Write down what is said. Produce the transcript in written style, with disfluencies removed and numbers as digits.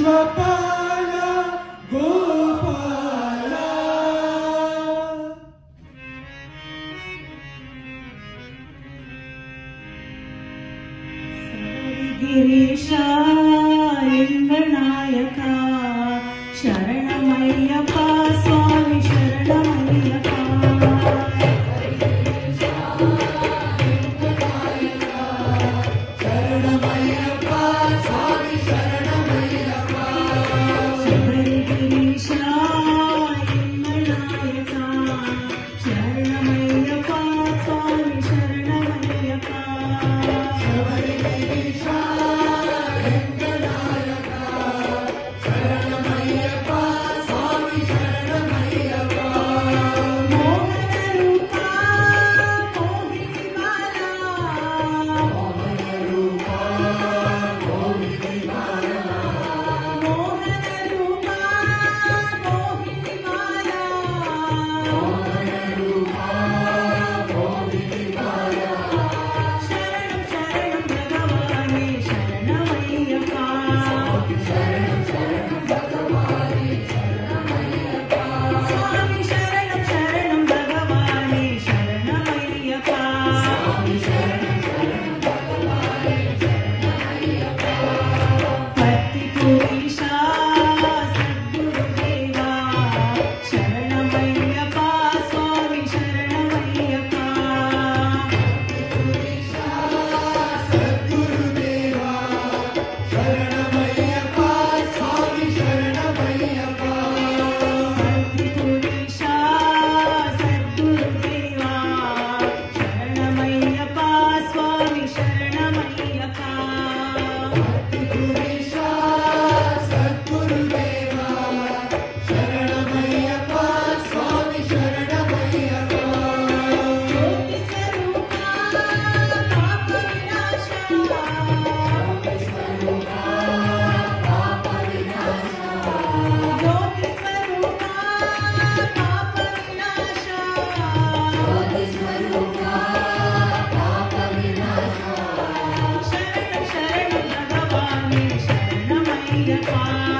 ವಿಶ್ವಪಾಲ ಗೋಪಾಲ. ಗಿರೀಶ ಲಿಂಗನಾಯಕ ಶರಣಮಯ್ಯಪ್ಪ ಸ್ವಾಮಿ ಶರಣಮಯ್ಯಪ್ಪ. ಶರಣಮಯ್ಯಪ್ಪ ಸ್ವಾಮಿ ಶರಣಮಯ್ಯಪ್ಪ. ಗಿರೀಶ ಲಿಂಗನಾಯಕ ಶರಣಮಯ್ಯಪ್ಪ ಸ್ವಾಮಿ ಶರಣಮಯ್ಯಪ್ಪ. ಶಬರಿಗಿರೀಶ ಲಿಂಗನಾಯಕ ಶರಣಮಯ್ಯಪ್ಪ ಸ್ವಾಮಿ ಶರಣಮಯ್ಯಪ್ಪ. ಮೋಹನ ರೂಪ ಮೋಹಿನಿ ಮಾಲಾ. ಮೋಹನ ರೂಪ ಮೋಹಿನಿ ಮಾಲಾ. ಮೋಹನ ರೂಪ ಮೋಹಿನಿ ಮಾಲಾ. ಮೋಹನ ರೂಪ ಮೋಹಿನಿ ಮಾಲಾ. ಶರಣಂ ಶರಣಂ ಭಗವಾನೇ ಶರಣಮಯ್ಯಪ್ಪ. ಶರಣಂ ಶರಣಂ ಭಗವಾನೇ ಶರಣಮಯ್ಯಪ್ಪ. ಸ್ವಾಮಿ ಶರಣಂ ಶರಣಂ ಭಗವಾನೇ ಶರಣಮಯ್ಯಪ್ಪ. ಸ್ವಾಮಿ ಶರಣಂ ಶರಣಂ ಭಗವಾನೇ ಶರಣಮಯ್ಯಪ್ಪ. ಪತ್ತಿಪುರೀಶ ಸದ್ಗುರುದೇವ ಶರಣಮಯ್ಯಪ್ಪ ಸ್ವಾಮಿ ಶರಣಮಯ್ಯಪ್ಪ. ಪುರೀಶ ಸದ್ಗುರುದೇವ ಶರಣಮಯ್ಯಪ್ಪ ಸ್ವಾಮಿ ಶರಣಮಯ್ಯಪ್ಪ. ಪತ್ತಿಪುರೀಶ ಸದ್ಗುರುದೇವ ಶರಣಮಯ್ಯಪ್ಪ ಸ್ವಾಮಿ ಶರಣಮಯ್ಯಪ್ಪ. ಪುರೀಶ ಸದ್ಗುರುದೇವ ಶರಣಮಯ್ಯಪ್ಪ ಸ್ವಾಮಿ ಶರಣಮಯ್ಯಪ್ಪ. ಜ್ಯೋತಿ ಸ್ವರೂಪ ಪಾಪ ವಿನಾಶ. ಸ್ವರೂಪ ಪಾಪ ವಿನಾಶ. ಜ್ಯೋತಿ ಸ್ವರೂಪ ಪಾಪ ವಿನಾಶ. ಸ್ವರೂಪ ಪಾಪ ವಿನಾಶ. ಶರಣಂ ಶರಣಂ ಭಗವಾನೇ ಶರಣಮಯ್ಯಪ್ಪ.